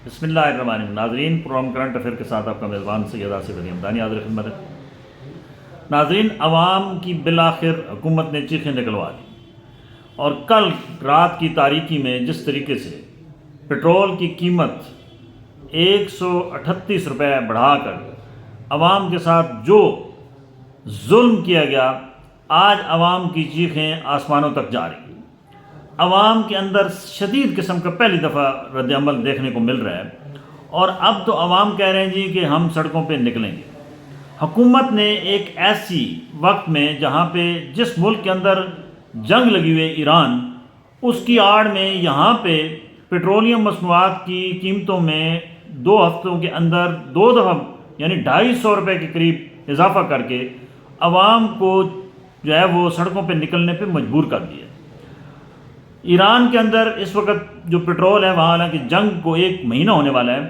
بسم اللہ الرحمن الرحیم۔ ناظرین، پروگرام کرنٹ افیئر کے ساتھ آپ کا میزبان سید آصف علی حمدانی حاضر خدمت ہے۔ ناظرین، عوام کی بالآخر حکومت نے چیخیں نکلوا دی اور کل رات کی تاریکی میں جس طریقے سے پٹرول کی قیمت 138 روپے بڑھا کر عوام کے ساتھ جو ظلم کیا گیا، آج عوام کی چیخیں آسمانوں تک جا رہی ہیں۔ عوام کے اندر شدید قسم کا پہلی دفعہ رد عمل دیکھنے کو مل رہا ہے، اور اب تو عوام کہہ رہے ہیں جی کہ ہم سڑکوں پہ نکلیں گے۔ حکومت نے ایک ایسی وقت میں جہاں پہ جس ملک کے اندر جنگ لگی ہوئی ایران، اس کی آڑ میں یہاں پہ پیٹرولیم مصنوعات کی قیمتوں میں 2 ہفتوں کے اندر 2 دفعہ یعنی 250 روپے کے قریب اضافہ کر کے عوام کو جو ہے وہ سڑکوں پہ نکلنے پہ مجبور کر دیا۔ ایران کے اندر اس وقت جو پٹرول ہے، وہاں حالانکہ جنگ کو 1 مہینہ ہونے والا ہے،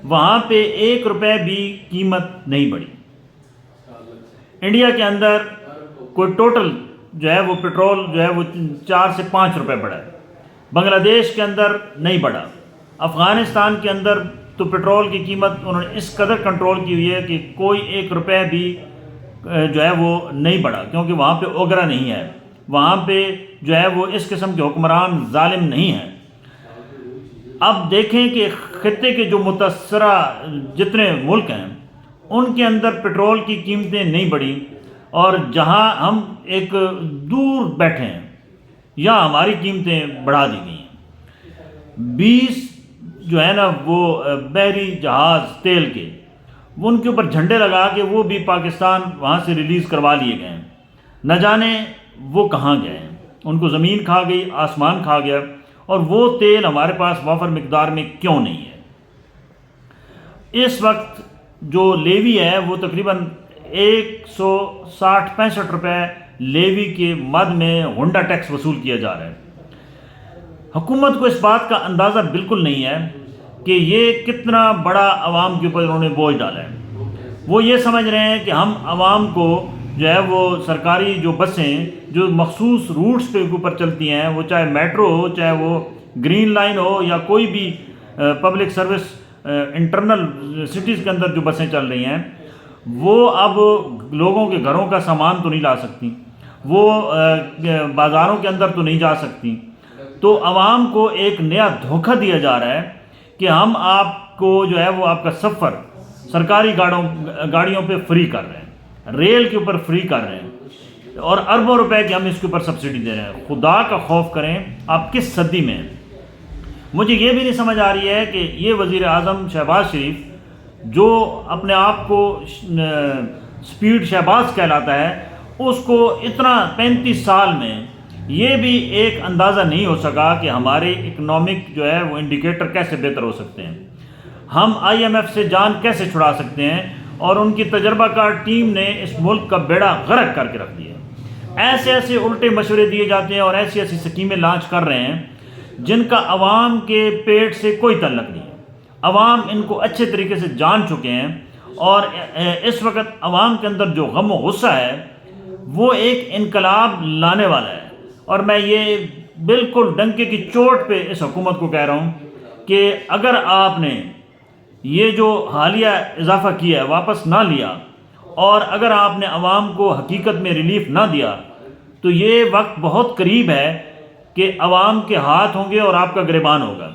وہاں پہ 1 روپے بھی قیمت نہیں بڑھی۔ انڈیا کے اندر کوئی ٹوٹل جو ہے وہ پٹرول جو ہے وہ 4 سے 5 روپے بڑھا ہے۔ بنگلہ دیش کے اندر نہیں بڑھا۔ افغانستان کے اندر تو پٹرول کی قیمت انہوں نے اس قدر کنٹرول کی ہوئی ہے کہ کوئی 1 روپے بھی جو ہے وہ نہیں بڑھا، کیونکہ وہاں پہ اوگرا نہیں ہے، وہاں پہ جو ہے وہ اس قسم کے حکمران ظالم نہیں ہیں۔ اب دیکھیں کہ خطے کے جو متاثرہ جتنے ملک ہیں ان کے اندر پٹرول کی قیمتیں نہیں بڑھی، اور جہاں ہم ایک دور بیٹھے ہیں یا ہماری قیمتیں بڑھا دی گئی ہیں۔ 20 جو ہے نا وہ بحری جہاز تیل کے، وہ ان کے اوپر جھنڈے لگا کے وہ بھی پاکستان وہاں سے ریلیز کروا لیے گئے ہیں، نہ جانے وہ کہاں گئے ہیں۔ ان کو زمین کھا گئی، آسمان کھا گیا، اور وہ تیل ہمارے پاس وافر مقدار میں کیوں نہیں ہے۔ اس وقت جو لیوی ہے وہ تقریباً 165 روپے لیوی کے مد میں ہونڈا ٹیکس وصول کیا جا رہا ہے۔ حکومت کو اس بات کا اندازہ بالکل نہیں ہے کہ یہ کتنا بڑا عوام کے اوپر انہوں نے بوجھ ڈالا ہے۔ وہ یہ سمجھ رہے ہیں کہ ہم عوام کو جو ہے وہ سرکاری جو بسیں جو مخصوص روٹس پہ اوپر چلتی ہیں، وہ چاہے میٹرو ہو، چاہے وہ گرین لائن ہو، یا کوئی بھی پبلک سروس انٹرنل سٹیز کے اندر جو بسیں چل رہی ہیں، وہ اب لوگوں کے گھروں کا سامان تو نہیں لا سکتی، وہ بازاروں کے اندر تو نہیں جا سکتی۔ تو عوام کو ایک نیا دھوکہ دیا جا رہا ہے کہ ہم آپ کو جو ہے وہ آپ کا سفر سرکاری گاڑیوں پہ فری کر رہے ہیں، ریل کے اوپر فری کر رہے ہیں، اور اربوں روپے کی ہم اس کے اوپر سبسڈی دے رہے ہیں۔ خدا کا خوف کریں، آپ کس صدی میں ہیں؟ مجھے یہ بھی نہیں سمجھ آ رہی ہے کہ یہ وزیر اعظم شہباز شریف جو اپنے آپ کو سپیڈ شہباز کہلاتا ہے، اس کو اتنا 35 سال میں یہ بھی ایک اندازہ نہیں ہو سکا کہ ہمارے اکنامک جو ہے وہ انڈیکیٹر کیسے بہتر ہو سکتے ہیں، ہم IMF سے جان کیسے چھڑا سکتے ہیں، اور ان کی تجربہ کار ٹیم نے اس ملک کا بیڑا غرق کر کے رکھ دیا۔ ایسے ایسے الٹے مشورے دیے جاتے ہیں اور ایسی ایسی سکیمیں لانچ کر رہے ہیں جن کا عوام کے پیٹ سے کوئی تعلق نہیں ہے۔ عوام ان کو اچھے طریقے سے جان چکے ہیں، اور اس وقت عوام کے اندر جو غم و غصہ ہے وہ ایک انقلاب لانے والا ہے۔ اور میں یہ بالکل ڈنکے کی چوٹ پہ اس حکومت کو کہہ رہا ہوں کہ اگر آپ نے یہ جو حالیہ اضافہ کیا ہے واپس نہ لیا، اور اگر آپ نے عوام کو حقیقت میں ریلیف نہ دیا، تو یہ وقت بہت قریب ہے کہ عوام کے ہاتھ ہوں گے اور آپ کا گریبان ہوگا۔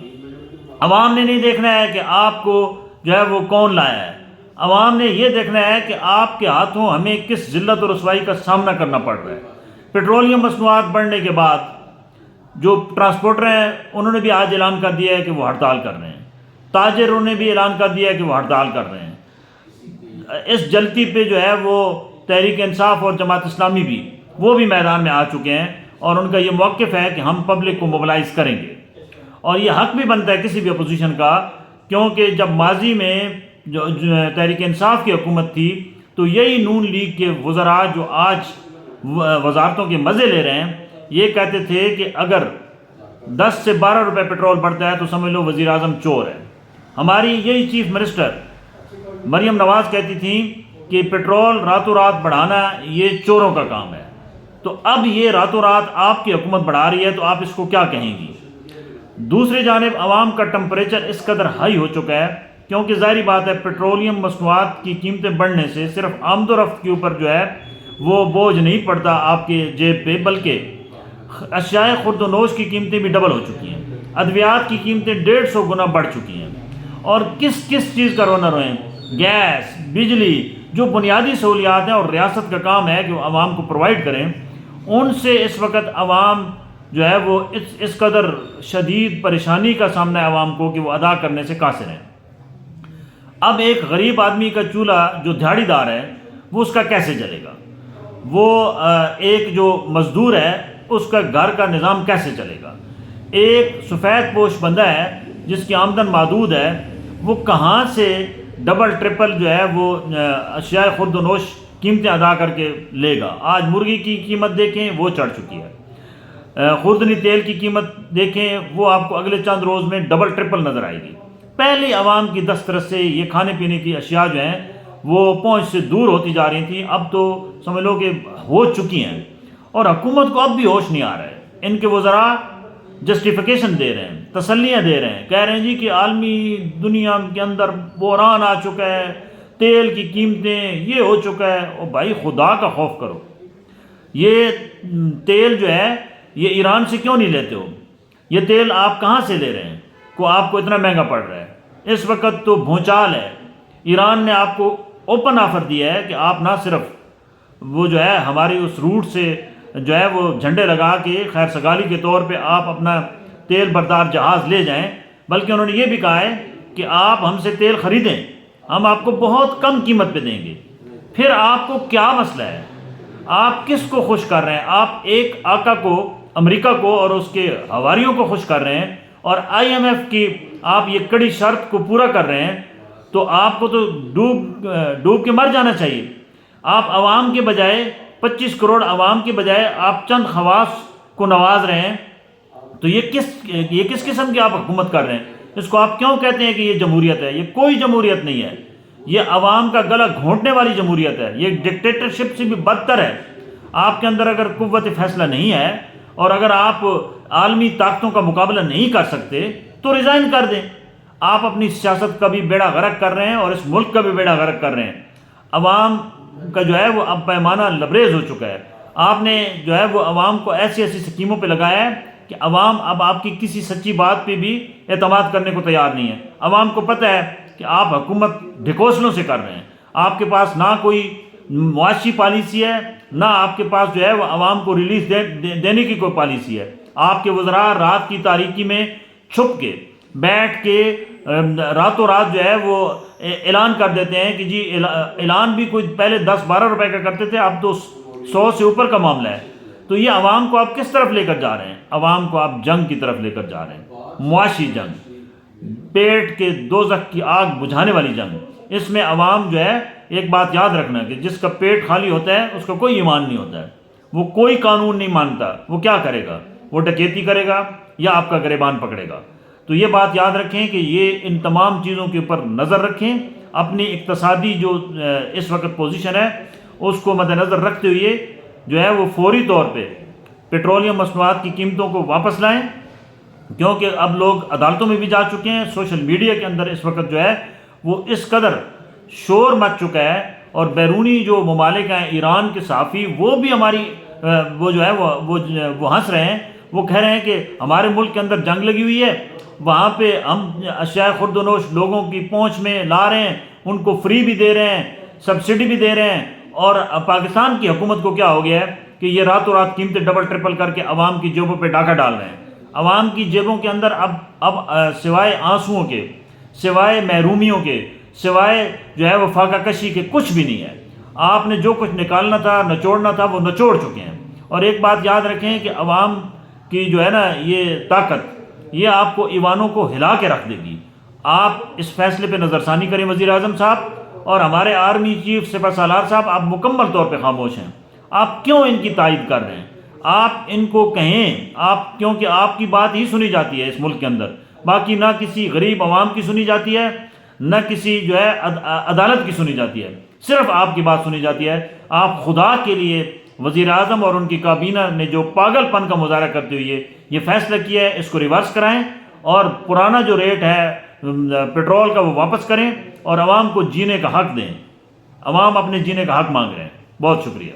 عوام نے نہیں دیکھنا ہے کہ آپ کو جو ہے وہ کون لایا ہے، عوام نے یہ دیکھنا ہے کہ آپ کے ہاتھوں ہمیں کس ذلت اور رسوائی کا سامنا کرنا پڑ رہا ہے۔ پیٹرولیم مصنوعات بڑھنے کے بعد جو ٹرانسپورٹر ہیں انہوں نے بھی آج اعلان کر دیا ہے کہ وہ ہڑتال کر رہے ہیں، تاجروں نے بھی اعلان کر دیا ہے کہ وہ ہڑتال کر رہے ہیں۔ اس جلتی پہ جو ہے وہ تحریک انصاف اور جماعت اسلامی بھی وہ بھی میدان میں آ چکے ہیں، اور ان کا یہ موقف ہے کہ ہم پبلک کو موبلائز کریں گے، اور یہ حق بھی بنتا ہے کسی بھی اپوزیشن کا، کیونکہ جب ماضی میں جو تحریک انصاف کی حکومت تھی تو یہی نون لیگ کے وزراء جو آج وزارتوں کے مزے لے رہے ہیں، یہ کہتے تھے کہ اگر 10 سے 12 روپے پٹرول بڑھتا ہے تو سمجھ لو وزیر اعظم چور ہے۔ ہماری یہی چیف منسٹر مریم نواز کہتی تھیں کہ پٹرول راتوں رات بڑھانا یہ چوروں کا کام ہے۔ تو اب یہ راتوں رات آپ کی حکومت بڑھا رہی ہے، تو آپ اس کو کیا کہیں گی؟ دوسری جانب عوام کا ٹمپریچر اس قدر ہائی ہو چکا ہے، کیونکہ ظاہری بات ہے پیٹرولیم مصنوعات کی قیمتیں بڑھنے سے صرف آمد و رفت کے اوپر جو ہے وہ بوجھ نہیں پڑتا آپ کے جیب پہ، بلکہ اشیاء خورد و نوش کی قیمتیں بھی ڈبل ہو چکی ہیں، ادویات کی قیمتیں 150 گنا بڑھ چکی ہیں، اور کس چیز کا رونا روئیں، گیس، بجلی، جو بنیادی سہولیات ہیں اور ریاست کا کام ہے کہ وہ عوام کو پرووائڈ کریں، ان سے اس وقت عوام جو ہے وہ اس قدر شدید پریشانی کا سامنا ہے عوام کو کہ وہ ادا کرنے سے قاصر ہیں۔ اب ایک غریب آدمی کا چولہا جو دھاڑی دار ہے وہ اس کا کیسے جلے گا؟ وہ ایک جو مزدور ہے اس کا گھر کا نظام کیسے چلے گا؟ ایک سفید پوش بندہ ہے جس کی آمدن محدود ہے، وہ کہاں سے ڈبل ٹرپل جو ہے وہ اشیاء خورد و نوش قیمتیں ادا کر کے لے گا؟ آج مرغی کی قیمت دیکھیں وہ چڑھ چکی ہے، خوردنی تیل کی قیمت دیکھیں وہ آپ کو اگلے چند روز میں ڈبل ٹرپل نظر آئے گی۔ پہلے عوام کی دسترس سے یہ کھانے پینے کی اشیاء جو ہیں وہ پہنچ سے دور ہوتی جا رہی تھیں، اب تو سمجھ لو کہ ہو چکی ہیں، اور حکومت کو اب بھی ہوش نہیں آ رہا ہے۔ ان کے وزراء جسٹیفیکیشن دے رہے ہیں، تسلیاں دے رہے ہیں، کہہ رہے ہیں جی کہ عالمی دنیا کے اندر بحران آ چکا ہے، تیل کی قیمتیں یہ ہو چکا ہے۔ اور بھائی خدا کا خوف کرو، یہ تیل جو ہے یہ ایران سے کیوں نہیں لیتے ہو؟ یہ تیل آپ کہاں سے لے رہے ہیں کو آپ کو اتنا مہنگا پڑ رہا ہے؟ اس وقت تو بھونچال ہے، ایران نے آپ کو اوپن آفر دیا ہے کہ آپ نہ صرف وہ جو ہے ہماری اس روٹ سے جو ہے وہ جھنڈے لگا کے خیر سگالی کے طور پہ آپ اپنا تیل بردار جہاز لے جائیں، بلکہ انہوں نے یہ بھی کہا ہے کہ آپ ہم سے تیل خریدیں، ہم آپ کو بہت کم قیمت پہ دیں گے۔ پھر آپ کو کیا مسئلہ ہے؟ آپ کس کو خوش کر رہے ہیں؟ آپ ایک آقا کو، امریکہ کو اور اس کے حواریوں کو خوش کر رہے ہیں، اور آئی ایم ایف کی آپ یہ کڑی شرط کو پورا کر رہے ہیں، تو آپ کو تو ڈوب کے مر جانا چاہیے۔ آپ عوام کے بجائے 25 کروڑ عوام کے بجائے آپ چند خواص کو نواز رہے ہیں، تو یہ کس قسم کی آپ حکومت کر رہے ہیں؟ اس کو آپ کیوں کہتے ہیں کہ یہ جمہوریت ہے؟ یہ کوئی جمہوریت نہیں ہے، یہ عوام کا گلا گھونٹنے والی جمہوریت ہے، یہ ڈکٹیٹرشپ سے بھی بدتر ہے۔ آپ کے اندر اگر قوت فیصلہ نہیں ہے اور اگر آپ عالمی طاقتوں کا مقابلہ نہیں کر سکتے تو ریزائن کر دیں۔ آپ اپنی سیاست کا بھی بیڑا غرق کر رہے ہیں اور اس ملک کا بھی بیڑا غرق کر رہے ہیں۔ عوام کا جو ہے وہ اب پیمانہ لبریز ہو چکا ہے۔ آپ نے جو ہے وہ عوام کو ایسی سکیموں پہ لگایا ہے کہ عوام اب آپ کی کسی سچی بات پہ بھی اعتماد کرنے کو تیار نہیں ہے۔ عوام کو پتہ ہے کہ آپ حکومت ڈھکوسلوں سے کر رہے ہیں، آپ کے پاس نہ کوئی معاشی پالیسی ہے، نہ آپ کے پاس جو ہے وہ عوام کو ریلیف دینے کی کوئی پالیسی ہے۔ آپ کے وزراء رات کی تاریکی میں چھپ کے بیٹھ کے راتوں رات جو ہے وہ اعلان کر دیتے ہیں کہ جی اعلان بھی کوئی پہلے 10-12 روپے کا کرتے تھے، اب تو 100 سے اوپر کا معاملہ ہے۔ تو یہ عوام کو آپ کس طرف لے کر جا رہے ہیں؟ عوام کو آپ جنگ کی طرف لے کر جا رہے ہیں، معاشی جنگ، پیٹ کے دوزخ کی آگ بجھانے والی جنگ۔ اس میں عوام جو ہے ایک بات یاد رکھنا کہ جس کا پیٹ خالی ہوتا ہے اس کا کوئی ایمان نہیں ہوتا ہے، وہ کوئی قانون نہیں مانتا، وہ کیا کرے گا؟ وہ ڈکیتی کرے گا یا آپ کا گریبان پکڑے گا۔ تو یہ بات یاد رکھیں کہ یہ ان تمام چیزوں کے اوپر نظر رکھیں، اپنی اقتصادی جو اس وقت پوزیشن ہے اس کو مد نظر رکھتے ہوئے جو ہے وہ فوری طور پہ پیٹرولیم مصنوعات کی قیمتوں کو واپس لائیں، کیونکہ اب لوگ عدالتوں میں بھی جا چکے ہیں۔ سوشل میڈیا کے اندر اس وقت جو ہے وہ اس قدر شور مچ چکا ہے، اور بیرونی جو ممالک ہیں، ایران کے صحافی وہ بھی ہماری وہ جو ہے وہ ہنس رہے ہیں، وہ کہہ رہے ہیں کہ ہمارے ملک کے اندر جنگ لگی ہوئی ہے، وہاں پہ ہم اشیاء خورد و نوش لوگوں کی پہنچ میں لا رہے ہیں، ان کو فری بھی دے رہے ہیں، سبسڈی بھی دے رہے ہیں، اور پاکستان کی حکومت کو کیا ہو گیا ہے کہ یہ راتوں رات قیمتیں ڈبل ٹرپل کر کے عوام کی جیبوں پہ ڈاکہ ڈال رہے ہیں۔ عوام کی جیبوں کے اندر اب سوائے آنسوؤں کے، سوائے محرومیوں کے، سوائے جو ہے وہ فاقہ کشی کے کچھ بھی نہیں ہے۔ آپ نے جو کچھ نکالنا تھا، نچوڑنا تھا، وہ نچوڑ چکے ہیں۔ اور ایک بات یاد رکھیں کہ عوام کی جو ہے نا یہ طاقت، یہ آپ کو ایوانوں کو ہلا کے رکھ دے گی۔ آپ اس فیصلے پہ نظر ثانی کریں وزیر اعظم صاحب، اور ہمارے آرمی چیف سپہ سالار صاحب، آپ مکمل طور پہ خاموش ہیں۔ آپ کیوں ان کی تائید کر رہے ہیں؟ آپ ان کو کہیں، آپ کیونکہ آپ کی بات ہی سنی جاتی ہے اس ملک کے اندر، باقی نہ کسی غریب عوام کی سنی جاتی ہے، نہ کسی جو ہے عدالت کی سنی جاتی ہے، صرف آپ کی بات سنی جاتی ہے۔ آپ خدا کے لیے وزیر اعظم اور ان کی کابینہ نے جو پاگل پن کا مظاہرہ کرتے ہوئے یہ فیصلہ کیا ہے، اس کو ریورس کرائیں اور پرانا جو ریٹ ہے پیٹرول کا وہ واپس کریں اور عوام کو جینے کا حق دیں. عوام اپنے جینے کا حق مانگ رہے ہیں. بہت شکریہ.